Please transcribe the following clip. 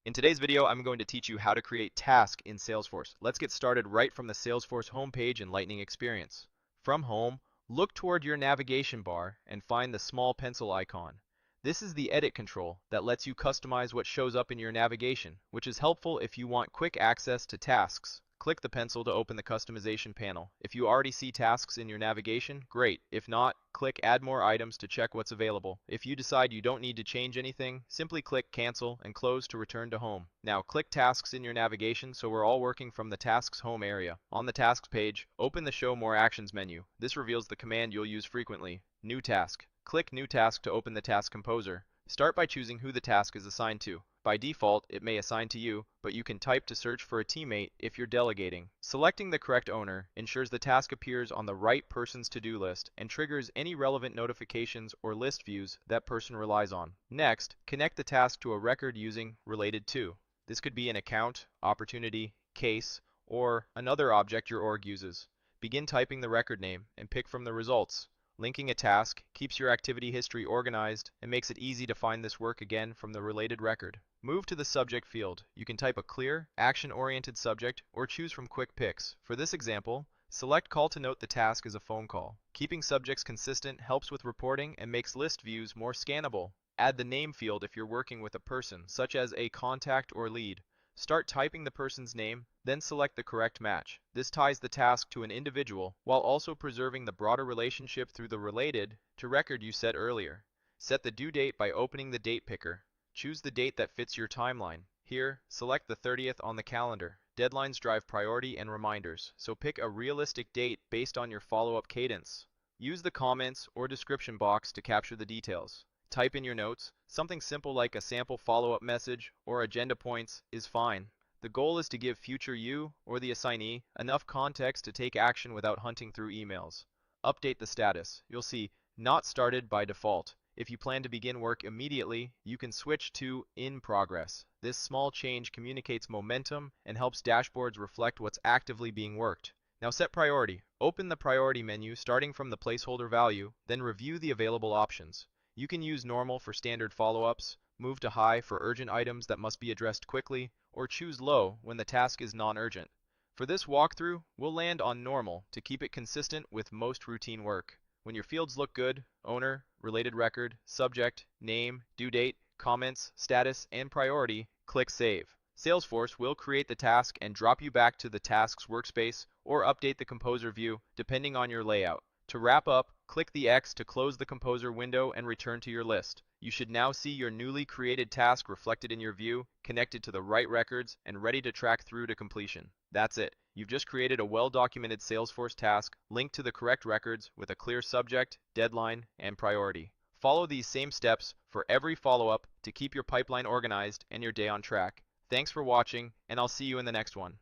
In today's video, I'm going to teach you how to create tasks in Salesforce. Let's get started right from the Salesforce homepage in Lightning Experience. From Home, look toward your navigation bar and find the small pencil icon. This is the edit control that lets you customize what shows up in your navigation, which is helpful if you want quick access to tasks. Click the pencil to open the customization panel. If you already see tasks in your navigation, great. If not, click Add More Items to check what's available. If you decide you don't need to change anything, simply click Cancel and Close to return to Home. Now click Tasks in your navigation so we're all working from the Tasks Home area. On the Tasks page, open the Show More Actions menu. This reveals the command you'll use frequently, New Task. Click New Task to open the Task Composer. Start by choosing who the task is assigned to. By default, it may assign to you, but you can type to search for a teammate if you're delegating. Selecting the correct owner ensures the task appears on the right person's to-do list and triggers any relevant notifications or list views that person relies on. Next, connect the task to a record using Related To. This could be an account, opportunity, case, or another object your org uses. Begin typing the record name and pick from the results. Linking a task keeps your activity history organized and makes it easy to find this work again from the related record. Move to the subject field. You can type a clear, action-oriented subject or choose from quick picks. For this example, select Call to note the task as a phone call. Keeping subjects consistent helps with reporting and makes list views more scannable. Add the name field if you're working with a person, such as a contact or lead. Start typing the person's name, then select the correct match. This ties the task to an individual while also preserving the broader relationship through the related to record you set earlier. Set the due date by opening the date picker. Choose the date that fits your timeline. Here, select the 30th on the calendar. Deadlines drive priority and reminders, so pick a realistic date based on your follow-up cadence. Use the comments or description box to capture the details. Type in your notes. Something simple like a sample follow-up message or agenda points is fine. The goal is to give future you or the assignee enough context to take action without hunting through emails. Update the status. You'll see Not Started by default. If you plan to begin work immediately, you can switch to In Progress. This small change communicates momentum and helps dashboards reflect what's actively being worked. Now set priority. Open the priority menu starting from the placeholder value, then review the available options. You can use normal for standard follow-ups, move to high for urgent items that must be addressed quickly, or choose low when the task is non-urgent. For this walkthrough, we'll land on normal to keep it consistent with most routine work. When your fields look good, owner, related record, subject, name, due date, comments, status, and priority, click Save. Salesforce will create the task and drop you back to the Tasks workspace or update the Composer view depending on your layout. To wrap up, click the X to close the Composer window and return to your list. You should now see your newly created task reflected in your view, connected to the right records, and ready to track through to completion. That's it. You've just created a well-documented Salesforce task linked to the correct records with a clear subject, deadline, and priority. Follow these same steps for every follow-up to keep your pipeline organized and your day on track. Thanks for watching, and I'll see you in the next one.